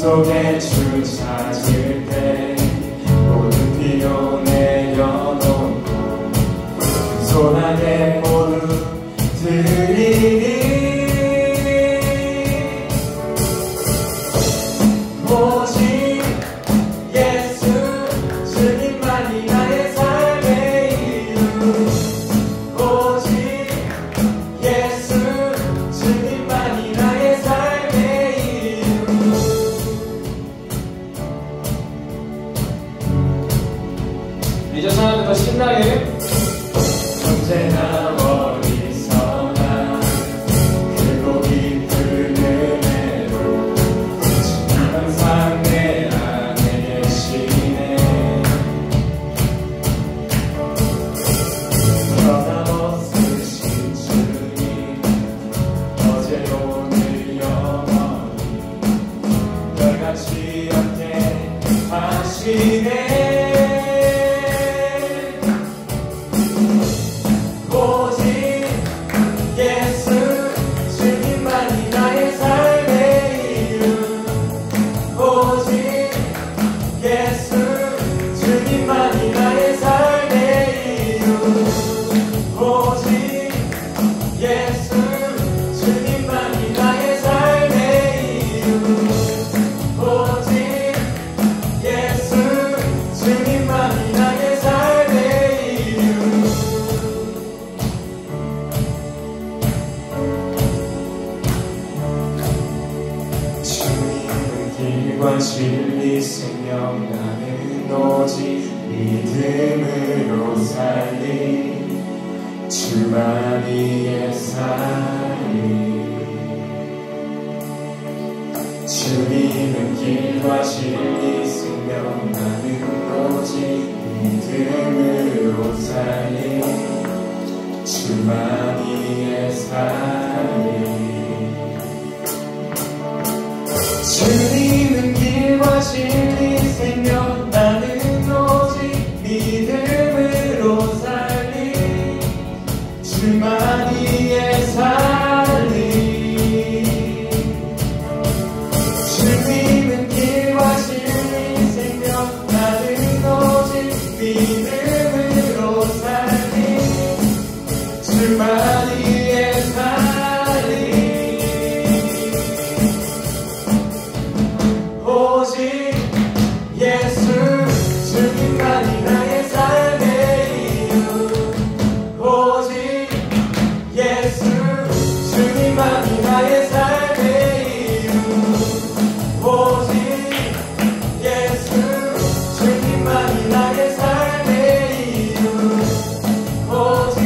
속에 주 찾을 때 모든 필요 내려놓고 손안에 모두 드리니 오직 예수 주님만이 나의 삶의 이유 오직 예수 주님만이 나의 삶의 이유 이제 사람들 더 신나게 언제나 어디서나 크고 깊은 은혜로 주님 항상 내 안에 계시네 변함없으신 주님 어제 오늘 영원히 별같이 함께 하시네 진리 생명 나는 오직 믿음으로 살리 주만이 살리 주님은 길과 진리 생명 나는 오직 믿음으로 살리 주만이 살리 주님은 길과 진리 생명 나는 오직 믿음으로 살리 주만이 살리 주님은 길과 진리 생명 나는 오직 믿음으로 살리 주만이 살리 오직 예수 주님만이 나의 삶의 이유 오직 예수 주님만이 나의 삶의 이유 오직 예수 주님만이 나의 삶의 이유 오직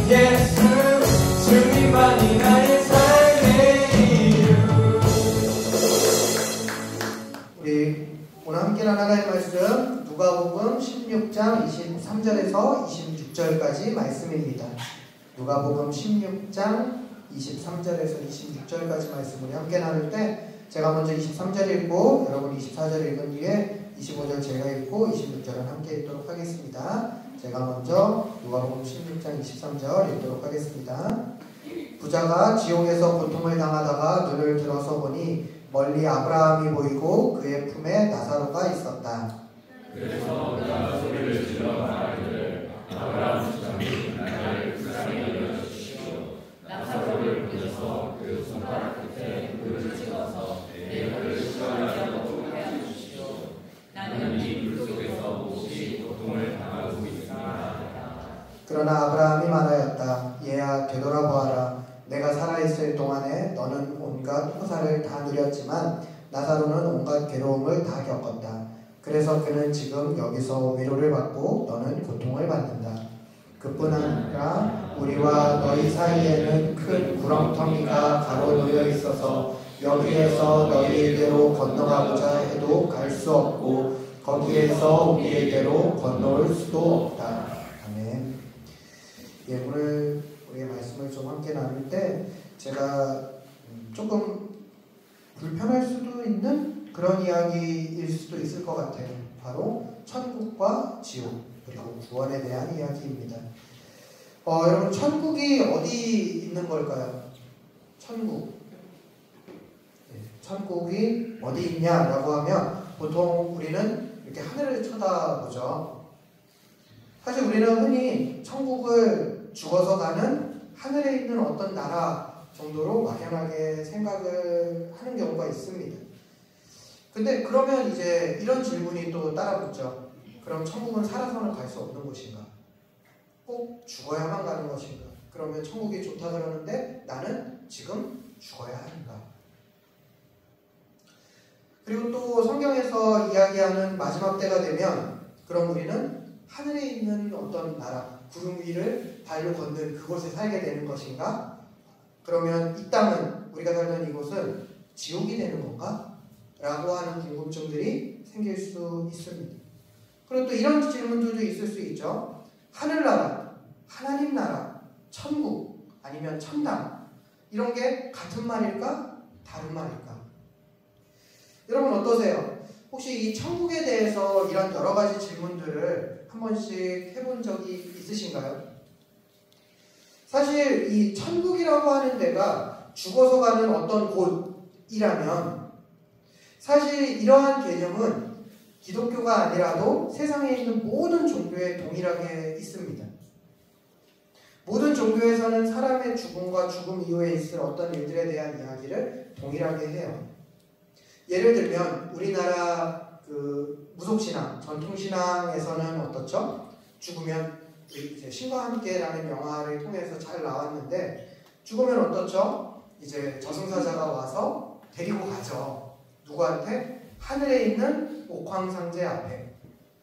예수 주님만이 나의 삶의 이유 우리 오늘 함께 나눠갈 말씀 누가복음 16장 23절에서 26절까지 말씀입니다. 누가복음 16장 23절에서 26절까지 말씀을 함께 나눌 때 제가 먼저 23절 읽고 여러분 24절 읽은 뒤에 25절 제가 읽고 26절은 함께 읽도록 하겠습니다. 제가 먼저 누가복음 16장 23절 읽도록 하겠습니다. 부자가 지옥에서 고통을 당하다가 눈을 들어서 보니 멀리 아브라함이 보이고 그의 품에 나사로가 있었다. 그래서 그가 소리를 질러 말하기를 아브라함 주장님 나를 불쌍히 여겨주십시오. 나사로를 보내서 그 손가락 끝에 불을 찍어서 내 혀를 시원하게 하도록 해주십시오. 나는 이 불 속에서 몹시 고통을 당하고 있습니다. 그러나 아브라함이 말하였다. 얘야 되돌아보아라. 내가 살아있을 동안에 너는 온갖 호사를 다 누렸지만 나사로는 온갖 괴로움을 다 겪었다. 그래서 그는 지금 여기서 위로를 받고 너는 고통을 받는다. 그뿐 아니라 우리와 너희 사이에는 큰 구렁텅이가 가로놓여 있어서 여기에서 너희에게로 건너가고자 해도 갈 수 없고 거기에서 우리에게로 건너올 수도 없다. 아멘. 예, 오늘 우리의 말씀을 좀 함께 나눌 때 제가 조금 불편할 수도 있는 그런 이야기일 수도 있을 것 같아요. 바로 천국과 지옥 그리고 구원에 대한 이야기입니다. 여러분, 천국이 어디 있는 걸까요? 천국이 어디 있냐라고 하면 보통 우리는 이렇게 하늘을 쳐다보죠. 사실 우리는 흔히 천국을 죽어서 가는 하늘에 있는 어떤 나라 정도로 막연하게 생각을 하는 경우가 있습니다. 근데 그러면 이제 이런 질문이 또 따라붙죠. 그럼 천국은 살아서는 갈 수 없는 곳인가? 꼭 죽어야만 가는 것인가? 그러면 천국이 좋다 그러는데 나는 지금 죽어야 하는가? 그리고 또 성경에서 이야기하는 마지막 때가 되면 그럼 우리는 하늘에 있는 어떤 나라, 구름 위를 발로 걷는 그곳에 살게 되는 것인가? 그러면 이 땅은, 우리가 살던 이곳은 지옥이 되는 건가? 라고 하는 궁금증들이 생길 수 있습니다. 그리고 또 이런 질문들도 있을 수 있죠. 하늘나라, 하나님 나라, 천국, 아니면 천당, 이런 게 같은 말일까? 다른 말일까? 여러분 어떠세요? 혹시 이 천국에 대해서 이런 여러 가지 질문들을 한 번씩 해본 적이 있으신가요? 사실 이 천국이라고 하는 데가 죽어서 가는 어떤 곳이라면 사실 이러한 개념은 기독교가 아니라도 세상에 있는 모든 종교에 동일하게 있습니다. 모든 종교에서는 사람의 죽음과 죽음 이후에 있을 어떤 일들에 대한 이야기를 동일하게 해요. 예를 들면 우리나라 그 무속신앙, 전통신앙에서는 어떻죠? 죽으면 이제 신과 함께라는 영화를 통해서 잘 나왔는데 죽으면 어떻죠? 이제 저승사자가 와서 데리고 가죠. 누구한테? 하늘에 있는 옥황상제 앞에.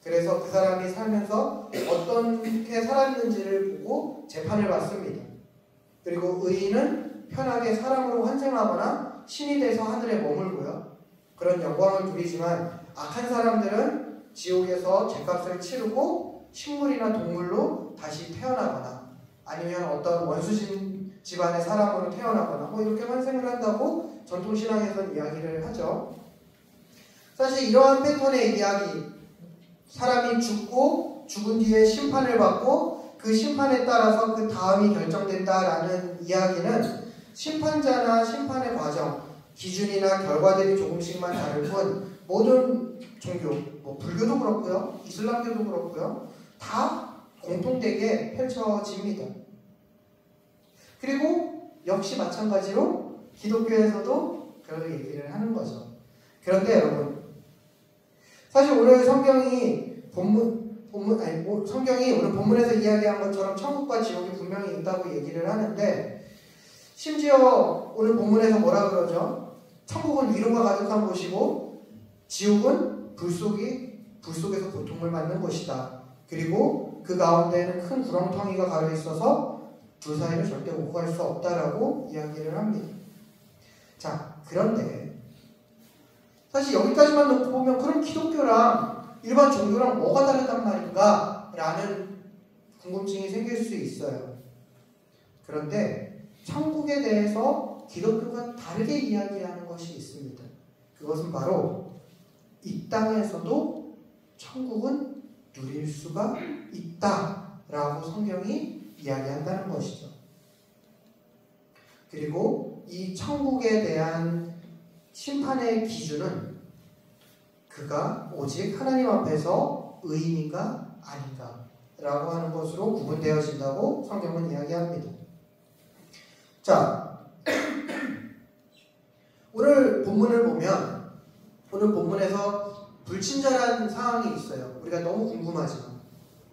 그래서 그 사람이 살면서 어떻게 살았는지를 보고 재판을 받습니다. 그리고 의인은 편하게 사람으로 환생하거나 신이 돼서 하늘에 머물고요. 그런 영광을 누리지만 악한 사람들은 지옥에서 죗값을 치르고 식물이나 동물로 다시 태어나거나 아니면 어떤 원수신 집안의 사람으로 태어나거나 뭐 이렇게 환생을 한다고 전통신앙에서는 이야기를 하죠. 사실 이러한 패턴의 이야기, 사람이 죽고 죽은 뒤에 심판을 받고 그 심판에 따라서 그 다음이 결정된다라는 이야기는 심판자나 심판의 과정, 기준이나 결과들이 조금씩만 다를 뿐 모든 종교, 뭐 불교도 그렇고요, 이슬람교도 그렇고요, 다 공통되게 펼쳐집니다. 그리고 역시 마찬가지로 기독교에서도 그런 얘기를 하는 거죠. 그런데 여러분, 사실 오늘 성경이 성경이 오늘 본문에서 이야기한 것처럼 천국과 지옥이 분명히 있다고 얘기를 하는데 심지어 오늘 본문에서 뭐라 그러죠? 천국은 위로가 가득한 곳이고 지옥은 불 속에서 고통을 받는 곳이다. 그리고 그 가운데에는 큰 구렁텅이가 가려 있어서 둘 사이를 절대 오고 갈 수 없다라고 이야기를 합니다. 자, 그런데 사실 여기까지만 놓고 보면 그럼 기독교랑 일반 종교랑 뭐가 다르단 말인가? 라는 궁금증이 생길 수 있어요. 그런데 천국에 대해서 기독교가 다르게 이야기하는 것이 있습니다. 그것은 바로 이 땅에서도 천국은 누릴 수가 있다라고 성경이 이야기한다는 것이죠. 그리고 이 천국에 대한 심판의 기준은 그가 오직 하나님 앞에서 의인인가 아닌가 라고 하는 것으로 구분되어진다고 성경은 이야기합니다. 자, 오늘 본문을 보면 오늘 본문에서 불친절한 상황이 있어요. 우리가 너무 궁금하지만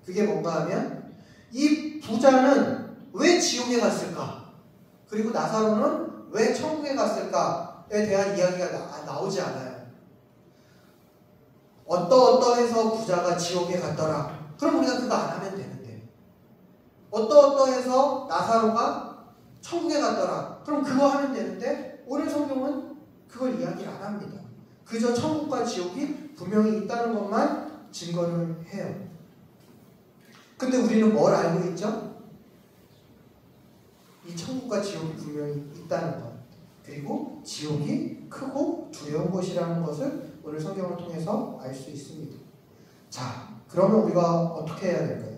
그게 뭔가 하면 이 부자는 왜 지옥에 갔을까? 그리고 나사로는 왜 천국에 갔을까? 에 대한 이야기가 나오지 않아요. 어떠해서 부자가 지옥에 갔더라. 그럼 우리가 그거 안 하면 되는데 어떠어떠해서 나사로가 천국에 갔더라. 그럼 그거 하면 되는데 오늘 성경은 그걸 이야기를 안 합니다. 그저 천국과 지옥이 분명히 있다는 것만 증거를 해요. 근데 우리는 뭘 알고 있죠? 이 천국과 지옥이 분명히 있다는 것, 그리고 지옥이 크고 두려운 곳이라는 것을 오늘 성경을 통해서 알 수 있습니다. 자, 그러면 우리가 어떻게 해야 될까요?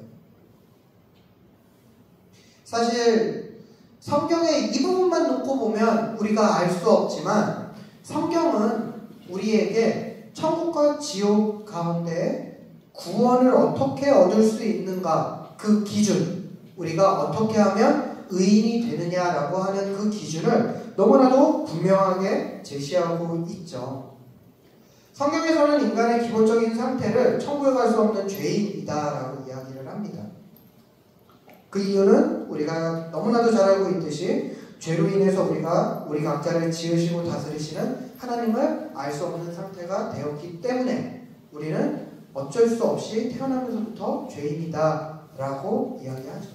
사실 성경의 이 부분만 놓고 보면 우리가 알 수 없지만 성경은 우리에게 천국과 지옥 가운데 구원을 어떻게 얻을 수 있는가, 그 기준, 우리가 어떻게 하면 의인이 되느냐라고 하는 그 기준을 너무나도 분명하게 제시하고 있죠. 성경에서는 인간의 기본적인 상태를 천국에 갈 수 없는 죄인이다라고 이야기를 합니다. 그 이유는 우리가 너무나도 잘 알고 있듯이 죄로 인해서 우리 각자를 지으시고 다스리시는 하나님을 알 수 없는 상태가 되었기 때문에 우리는 어쩔 수 없이 태어나면서부터 죄인이다라고 이야기하죠.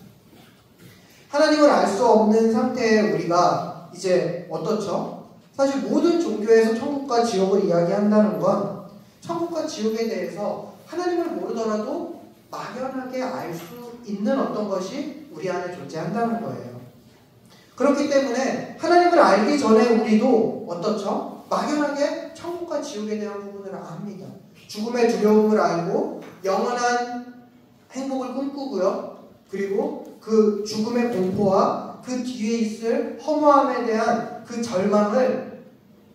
하나님을 알 수 없는 상태에 우리가 이제 어떻죠? 사실 모든 종교에서 천국과 지옥을 이야기한다는 건 천국과 지옥에 대해서 하나님을 모르더라도 막연하게 알 수 있는 어떤 것이 우리 안에 존재한다는 거예요. 그렇기 때문에 하나님을 알기 전에 우리도 어떻죠? 막연하게 천국과 지옥에 대한 부분을 압니다. 죽음의 두려움을 알고 영원한 행복을 꿈꾸고요. 그리고 그 죽음의 공포와 그 뒤에 있을 허무함에 대한 그 절망을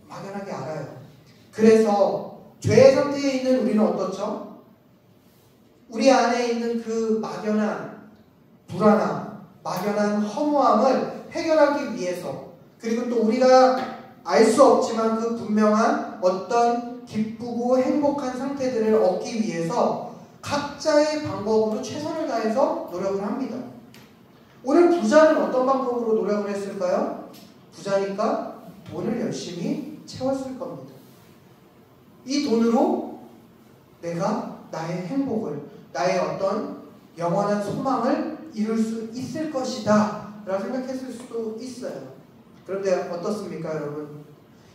막연하게 알아요. 그래서 죄의 상태에 있는 우리는 어떻죠? 우리 안에 있는 그 막연한 불안함, 막연한 허무함을 해결하기 위해서, 그리고 또 우리가 알 수 없지만 그 분명한 어떤 기쁘고 행복한 상태들을 얻기 위해서 각자의 방법으로 최선을 다해서 노력을 합니다. 오늘 부자는 어떤 방법으로 노력을 했을까요? 부자니까 돈을 열심히 채웠을 겁니다. 이 돈으로 내가 나의 행복을, 나의 어떤 영원한 소망을 이룰 수 있을 것이다 라고 생각했을 수도 있어요. 그런데 어떻습니까, 여러분?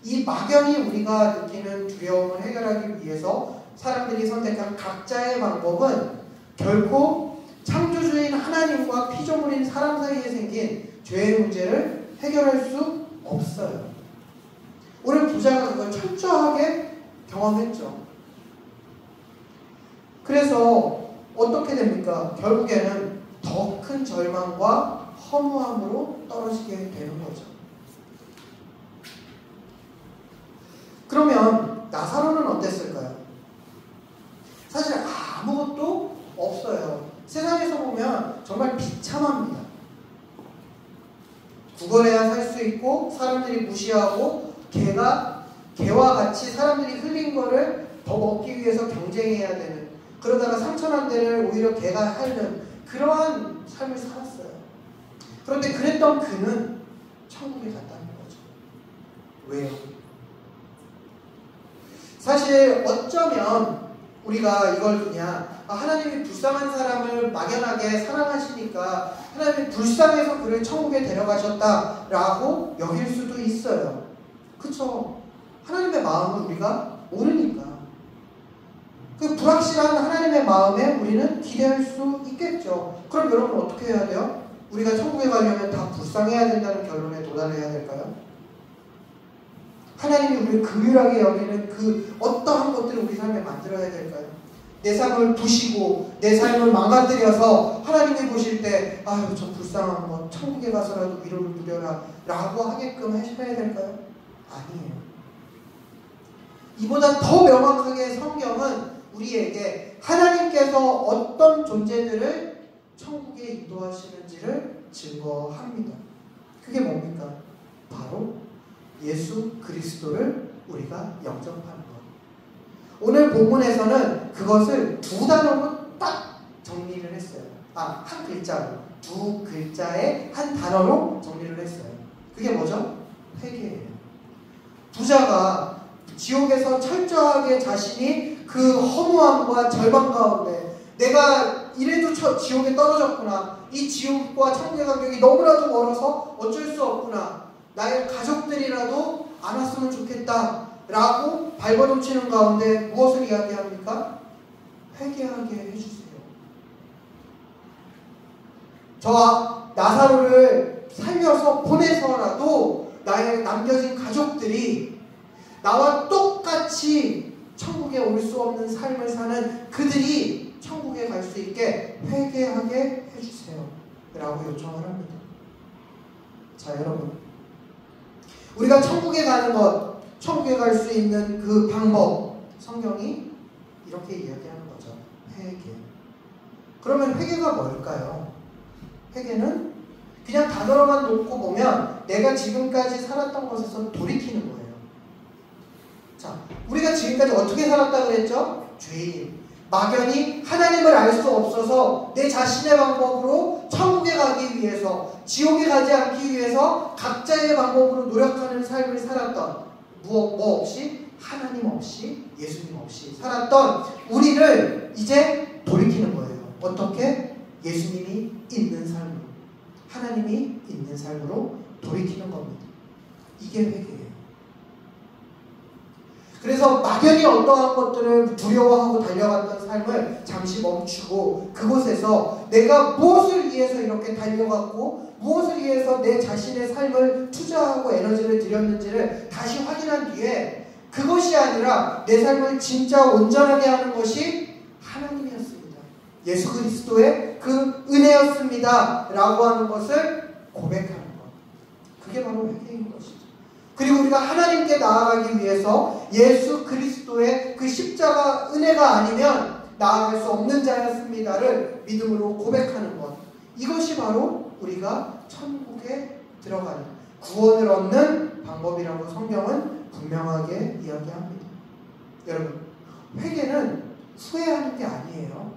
이 막연히 우리가 느끼는 두려움을 해결하기 위해서 사람들이 선택한 각자의 방법은 결코 창조주인 하나님과 피조물인 사람 사이에 생긴 죄의 문제를 해결할 수 없어요. 오늘 부자가 그걸 철저하게 경험했죠. 그래서 어떻게 됩니까? 결국에는 더 큰 절망과 허무함으로 떨어지게 되는 거죠. 그러면 나사로는 어땠을까요? 사실 아무것도 없어요. 세상에서 보면 정말 비참합니다. 구걸해야 살 수 있고 사람들이 무시하고 개와 같이 사람들이 흘린 거를 더 먹기 위해서 경쟁해야 되는, 그러다가 상처난 데를 오히려 개가 핥는 그러한 삶을 살았어요. 그런데 그랬던 그는 천국에 갔다는 거죠. 왜요? 사실 어쩌면 우리가 이걸 그냥 하나님이 불쌍한 사람을 막연하게 사랑하시니까 하나님이 불쌍해서 그를 천국에 데려가셨다라고 여길 수도 있어요. 그쵸? 하나님의 마음을 우리가 모르니까. 그 불확실한 하나님의 마음에 우리는 기대할 수 있겠죠. 그럼 여러분 어떻게 해야 돼요? 우리가 천국에 가려면 다 불쌍해야 된다는 결론에 도달해야 될까요? 하나님이 우리를 긍휼하게 여기는 그 어떠한 것들을 우리 삶에 만들어야 될까요? 내 삶을 부시고 내 삶을 망가뜨려서 하나님이 보실 때 아유 저 불쌍한 것 천국에 가서라도 위로를 누려라 라고 하게끔 하셔야 될까요? 아니에요. 이보다 더 명확하게 성경은 우리에게 하나님께서 어떤 존재들을 천국에 인도하시는지를 증거합니다. 그게 뭡니까? 바로 예수 그리스도를 우리가 영접하는 것. 오늘 본문에서는 그것을 두 단어로 딱 정리를 했어요. 한 글자로, 두 글자의 한 단어로 정리를 했어요. 그게 뭐죠? 회개예요. 부자가 지옥에서 철저하게 자신이 그 허무함과 절망 가운데 내가 이래도 지옥에 떨어졌구나. 이 지옥과 천국의 간격이 너무나도 멀어서 어쩔 수 없구나. 나의 가족들이라도 안 왔으면 좋겠다 라고 발버둥치는 가운데 무엇을 이야기합니까? 회개하게 해주세요. 저와 나사로를 살려서 보내서라도 나의 남겨진 가족들이 나와 똑같이 천국에 올 수 없는 삶을 사는 그들이 천국에 갈 수 있게 회개하게 해주세요 라고 요청을 합니다. 자, 여러분, 우리가 천국에 가는 것, 천국에 갈 수 있는 그 방법, 성경이 이렇게 이야기하는 거죠. 회개. 그러면 회개가 뭘까요? 회개는 그냥 단어로만 놓고 보면 내가 지금까지 살았던 것에서 돌이키는 거예요. 자, 우리가 지금까지 어떻게 살았다 그랬죠? 죄인. 막연히 하나님을 알 수 없어서 내 자신의 방법으로 천국에 가기 위해서, 지옥에 가지 않기 위해서 각자의 방법으로 노력하는 삶을 살았던, 뭐 없이, 하나님 없이, 예수님 없이 살았던 우리를 이제 돌이키는 거예요. 어떻게? 예수님이 있는 삶으로, 하나님이 있는 삶으로 돌이키는 겁니다. 이게 회개예요. 그래서 막연히 어떠한 것들을 두려워하고 달려갔던 삶을 잠시 멈추고 그곳에서 내가 무엇을 위해서 이렇게 달려갔고 무엇을 위해서 내 자신의 삶을 투자하고 에너지를 들였는지를 다시 확인한 뒤에 그것이 아니라 내 삶을 진짜 온전하게 하는 것이 하나님이었습니다. 예수 그리스도의 그 은혜였습니다 라고 하는 것을 고백하는 것. 그게 바로 회개인 것이죠. 그리고 우리가 하나님께 나아가기 위해서 예수 그리스도의 그 십자가 은혜가 아니면 나아갈 수 없는 자였습니다를 믿음으로 고백하는 것. 이것이 바로 우리가 천국에 들어가는, 구원을 얻는 방법이라고 성경은 분명하게 이야기합니다. 여러분, 회개는 후회하는 게 아니에요.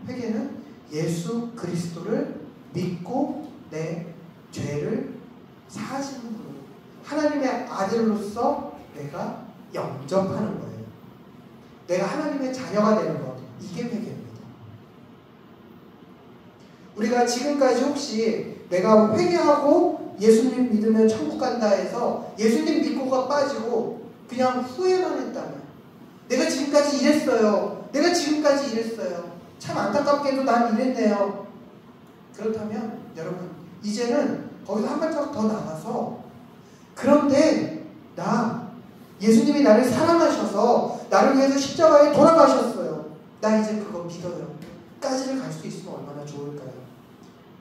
회개는 예수 그리스도를 믿고 내 죄를 사하시는 분으로 하나님의 아들로서 내가 영접하는 거예요. 내가 하나님의 자녀가 되는 것. 이게 회개입니다. 우리가 지금까지 혹시 내가 회개하고 예수님 믿으면 천국 간다 해서 예수님 믿고가 빠지고 그냥 후회만 했다면, 내가 지금까지 이랬어요. 내가 지금까지 이랬어요. 참 안타깝게도 난 이랬네요. 그렇다면 여러분, 이제는 거기서 한 발짝 더 나가서, 그런데 예수님이 나를 사랑하셔서 나를 위해서 십자가에 돌아가셨어요. 나 이제 그거 믿어요. 까지를 갈 수 있으면 얼마나 좋을까요?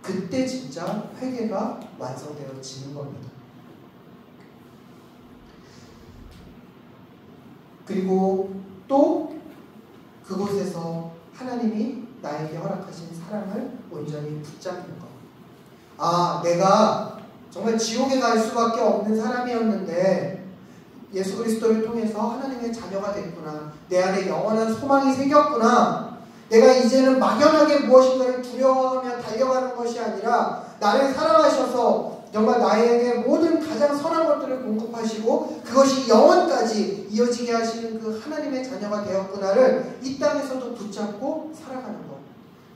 그때 진짜 회개가 완성되어지는 겁니다. 그리고 또 그곳에서 하나님이 나에게 허락하신 사랑을 온전히 붙잡는 것. 아, 내가 정말 지옥에 갈 수밖에 없는 사람이었는데 예수 그리스도를 통해서 하나님의 자녀가 됐구나. 내 안에 영원한 소망이 생겼구나. 내가 이제는 막연하게 무엇인가를 두려워하며 달려가는 것이 아니라 나를 사랑하셔서 정말 나에게 모든 가장 선한 것들을 공급하시고 그것이 영원까지 이어지게 하시는 그 하나님의 자녀가 되었구나를 이 땅에서도 붙잡고 살아가는 것.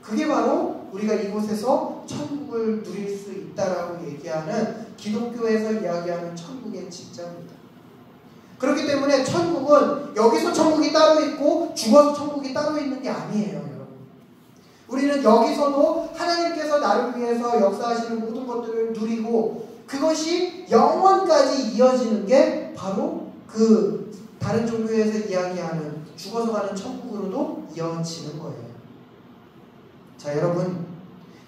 그게 바로 우리가 이곳에서 천국을 누릴 수 있다라고 얘기하는, 기독교에서 이야기하는 천국의 진짜입니다. 그렇기 때문에 천국은 여기서 천국이 따로 있고 죽어서 천국이 따로 있는 게 아니에요, 여러분. 우리는 여기서도 하나님께서 나를 위해서 역사하시는 모든 것들을 누리고 그것이 영원까지 이어지는 게 바로 그 다른 종교에서 이야기하는 죽어서 가는 천국으로도 이어지는 거예요. 자, 여러분,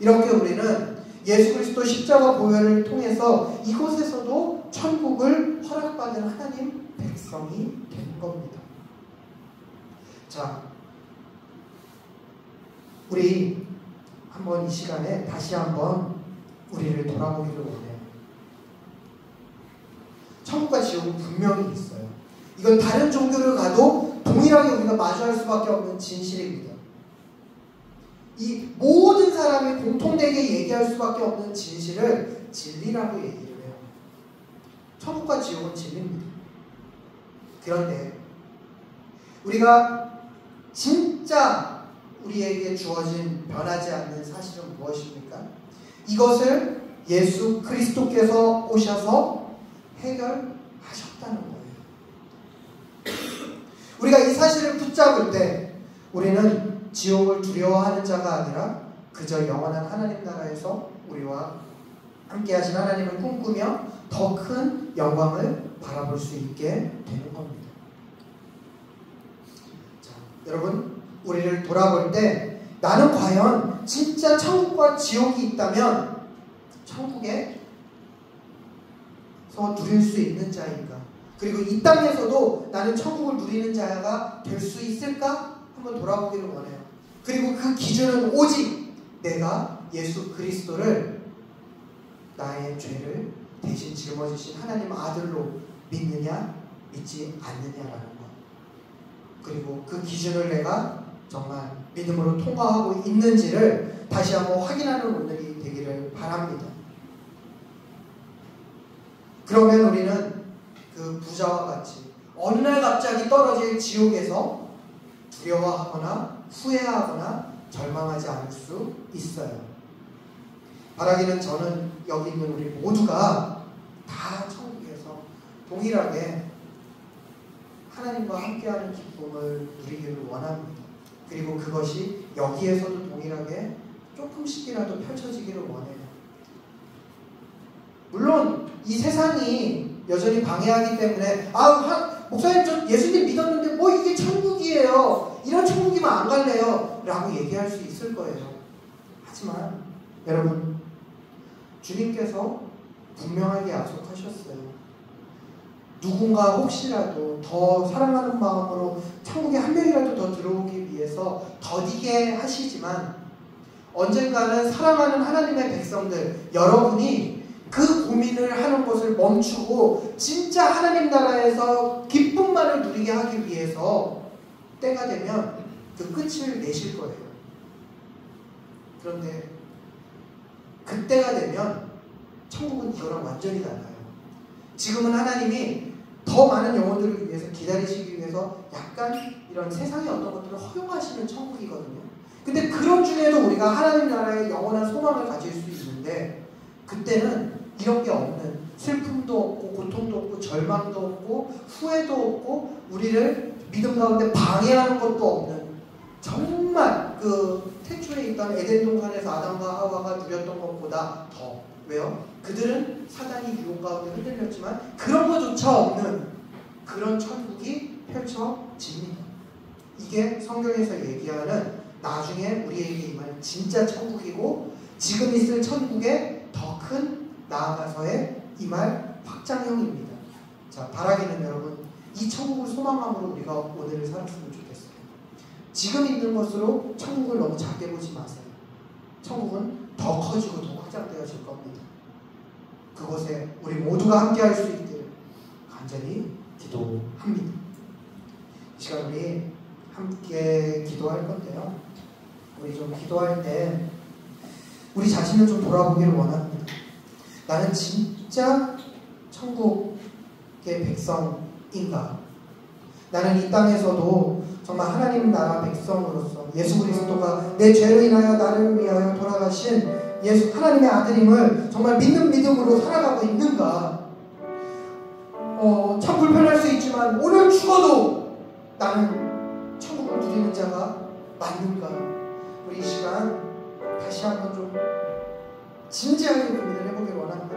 이렇게 우리는 예수 그리스도 십자가 보혈을 통해서 이곳에서도 천국을 허락받은 하나님 백성이 된 겁니다. 자, 우리 한번 이 시간에 다시 한번 우리를 돌아보기를 원해요. 천국과 지옥은 분명히 있어요. 이건 다른 종교를 가도 동일하게 우리가 마주할 수밖에 없는 진실입니다. 이 모든 사람이 공통되게 얘기할 수밖에 없는 진실을 진리라고 얘기를 해요. 천국과 지옥은 진리입니다. 그런데 우리가 진짜 우리에게 주어진 변하지 않는 사실은 무엇입니까? 이것을 예수 그리스도께서 오셔서 해결하셨다는 거예요. 우리가 이 사실을 붙잡을 때 우리는 지옥을 두려워하는 자가 아니라 그저 영원한 하나님 나라에서 우리와 함께 하신 하나님을 꿈꾸며 더 큰 영광을 바라볼 수 있게 되는 겁니다. 자, 여러분, 우리를 돌아볼 때 나는 과연 진짜 천국과 지옥이 있다면 천국에서 누릴 수 있는 자인가? 그리고 이 땅에서도 나는 천국을 누리는 자가 될 수 있을까? 한번 돌아보기를 원해요. 그리고 그 기준은 오직 내가 예수 그리스도를 나의 죄를 대신 짊어지신 하나님 아들로 믿느냐 믿지 않느냐라는 것. 그리고 그 기준을 내가 정말 믿음으로 통과하고 있는지를 다시 한번 확인하는 오늘이 되기를 바랍니다. 그러면 우리는 그 부자와 같이 어느 날 갑자기 떨어질 지옥에서 두려워하거나 후회하거나 절망하지 않을 수 있어요. 바라기는 저는 여기 있는 우리 모두가 다 천국에서 동일하게 하나님과 함께하는 기쁨을 누리기를 원합니다. 그리고 그것이 여기에서도 동일하게 조금씩이라도 펼쳐지기를 원해요. 물론 이 세상이 여전히 방해하기 때문에 목사님 저 예수님 믿었는데 뭐 이게 천국이에요. 이런 천국이면 안 갈래요. 라고 얘기할 수 있을 거예요. 하지만 여러분, 주님께서 분명하게 약속하셨어요. 누군가 혹시라도 더 사랑하는 마음으로 천국에 한 명이라도 더 들어오기 위해서 더디게 하시지만 언젠가는 사랑하는 하나님의 백성들, 여러분이 그 고민을 하는 것을 멈추고 진짜 하나님 나라에서 기쁨만을 누리게 하기 위해서 때가 되면 그 끝을 내실 거예요. 그런데 그때가 되면 천국은 이거랑 완전히 달라요. 지금은 하나님이 더 많은 영혼들을 위해서 기다리시기 위해서 약간 이런 세상의 어떤 것들을 허용하시는 천국이거든요. 근데 그런 중에도 우리가 하나님 나라의 영원한 소망을 가질 수 있는데 그때는 이런 게 없는, 슬픔도 없고 고통도 없고 절망도 없고 후회도 없고 우리를 믿음 가운데 방해하는 것도 없는, 정말 그 태초에 있던 에덴 동산에서 아담과 하와가 누렸던 것보다 더, 왜요? 그들은 사단이 유혹 가운데 흔들렸지만 그런 것조차 없는 그런 천국이 펼쳐집니다. 이게 성경에서 얘기하는 나중에 우리에게 임할 진짜 천국이고 지금 있을 천국의 더 큰 나아가서의 임할 확장형입니다. 자, 바라기는 여러분, 이 천국을 소망함으로 우리가 오늘을 살았으면 좋겠어요. 지금 있는 것으로 천국을 너무 작게 보지 마세요. 천국은 더 커지고 더 확장되어질 겁니다. 그곳에 우리 모두가 함께 할 수 있기를 간절히 기도합니다. 이 시간 우리 함께 기도할 건데요. 우리 좀 기도할 때 우리 자신을 좀 돌아보기를 원합니다. 나는 진짜 천국의 백성인가? 나는 이 땅에서도 정말 하나님 나라 백성으로서 예수 그리스도가 내 죄로 인하여 나를 위하여 돌아가신 예수 하나님의 아들임을 정말 믿는 믿음으로 살아가고 있는가? 참 불편할 수 있지만 오늘 죽어도 나는 천국을 누리는 자가 맞는가? 우리 이 시간 다시 한번 좀 진지하게 고민을 해보길 원합니다.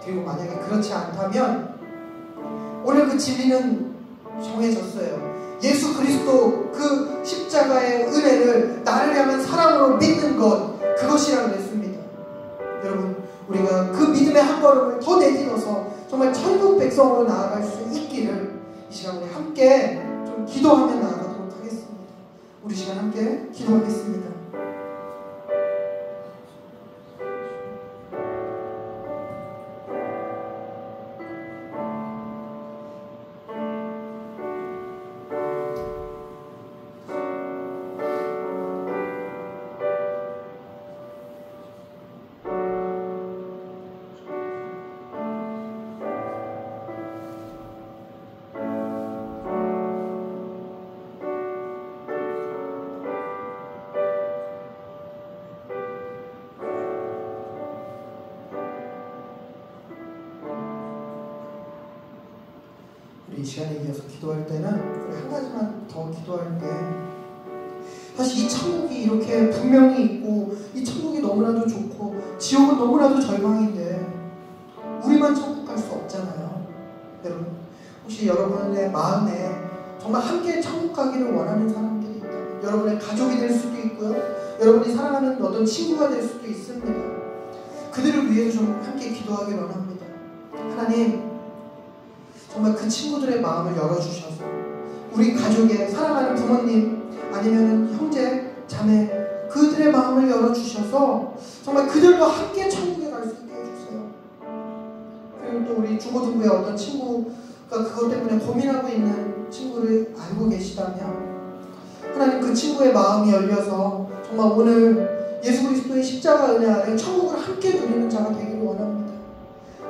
그리고 만약에 그렇지 않다면 오늘 그 진리는 정해졌어요. 예수 그리스도 그 십자가의 은혜를 나를 향한 사랑으로 믿는 것, 그것이라고 했습니다. 여러분, 우리가 그 믿음의 한 걸음을 더 내딛어서 정말 천국 백성으로 나아갈 수 있기를 이 시간 우리 함께 좀 기도하며 나아가도록 하겠습니다. 우리 시간 함께 기도하겠습니다. 우리 이 시간에 이어서 기도할 때는 우리 한 가지만 더 기도할 때, 사실 이 천국이 이렇게 분명히 있고 이 천국이 너무나도 좋고 지옥은 너무나도 절망인데 우리만 천국 갈 수 없잖아요. 여러분, 혹시 여러분의 마음에 정말 함께 천국 가기를 원하는 사람들이 있다면, 여러분의 가족이 될 수도 있고요, 여러분이 사랑하는 어떤 친구가 될 수도 있습니다. 그들을 위해서 좀 함께 기도하기 원합니다. 하나님, 정말 그 친구들의 마음을 열어주셔서 우리 가족의 사랑하는 부모님 아니면 형제, 자매, 그들의 마음을 열어주셔서 정말 그들과 함께 천국에 갈 수 있게 해주세요. 그리고 또 우리 중고등부의 어떤 친구가 그것 때문에 고민하고 있는 친구를 알고 계시다면 하나님, 그 친구의 마음이 열려서 정말 오늘 예수 그리스도의 십자가 은혜 아래 천국을 함께 누리는 자가 되기를 원합니다.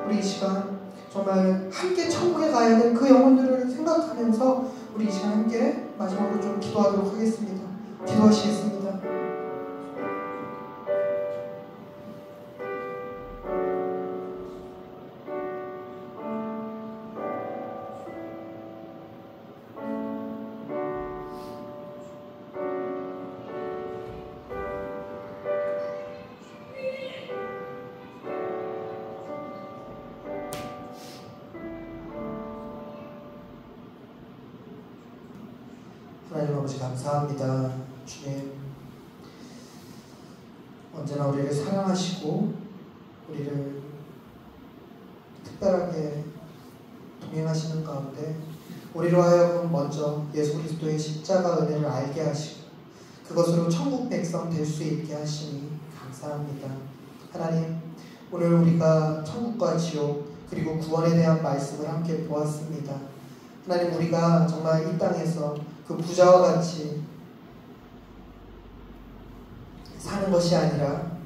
우리 이 시간 정말 함께 천국에 가야 될 그 영혼들을 생각하면서 우리 이 시간 함께 마지막으로 좀 기도하도록 하겠습니다. 기도하시겠습니다. 하나님 아버지, 감사합니다. 주님, 언제나 우리를 사랑하시고 우리를 특별하게 동행하시는 가운데 우리로 하여금 먼저 예수 그리스도의 십자가 은혜를 알게 하시고 그것으로 천국 백성 될 수 있게 하시니 감사합니다. 하나님, 오늘 우리가 천국과 지옥 그리고 구원에 대한 말씀을 함께 보았습니다. 하나님, 우리가 정말 이 땅에서 그 부자와 같이 사는 것이 아니라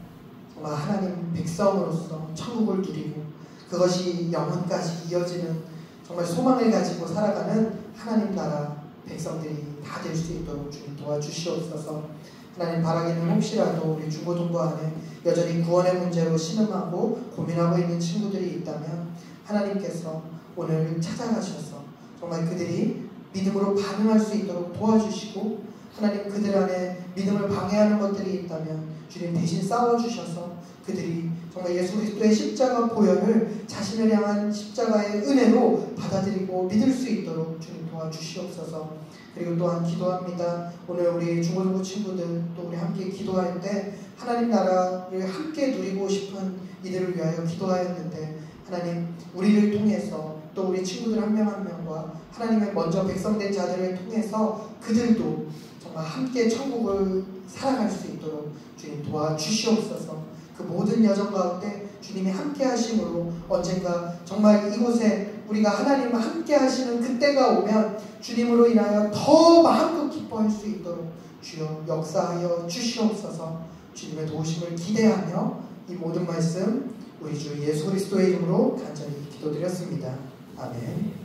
정말 하나님 백성으로서 천국을 누리고 그것이 영원까지 이어지는 정말 소망을 가지고 살아가는 하나님 나라 백성들이 다 될 수 있도록 주님 도와주시옵소서. 하나님, 바라기는 혹시라도 우리 중고등부 안에 여전히 구원의 문제로 신음하고 고민하고 있는 친구들이 있다면 하나님께서 오늘 찾아가셔서 정말 그들이 믿음으로 반응할 수 있도록 도와주시고, 하나님, 그들 안에 믿음을 방해하는 것들이 있다면 주님 대신 싸워주셔서 그들이 정말 예수 그리스도의 십자가 보혈을 자신을 향한 십자가의 은혜로 받아들이고 믿을 수 있도록 주님 도와주시옵소서. 그리고 또한 기도합니다. 오늘 우리 중고등부 친구들 또 우리 함께 기도할 때 하나님 나라를 함께 누리고 싶은 이들을 위하여 기도하였는데, 하나님, 우리를 통해서 또 우리 친구들 한 명 한 명과 하나님의 먼저 백성된 자들을 통해서 그들도 정말 함께 천국을 살아갈 수 있도록 주님 도와주시옵소서. 그 모든 여정 가운데 주님이 함께 하심으로 언젠가 정말 이곳에 우리가 하나님과 함께 하시는 그때가 오면 주님으로 인하여 더 마음껏 기뻐할 수 있도록 주여 역사하여 주시옵소서. 주님의 도우심을 기대하며 이 모든 말씀 우리 주 예수 그리스도의 이름으로 간절히 기도드렸습니다. 아멘.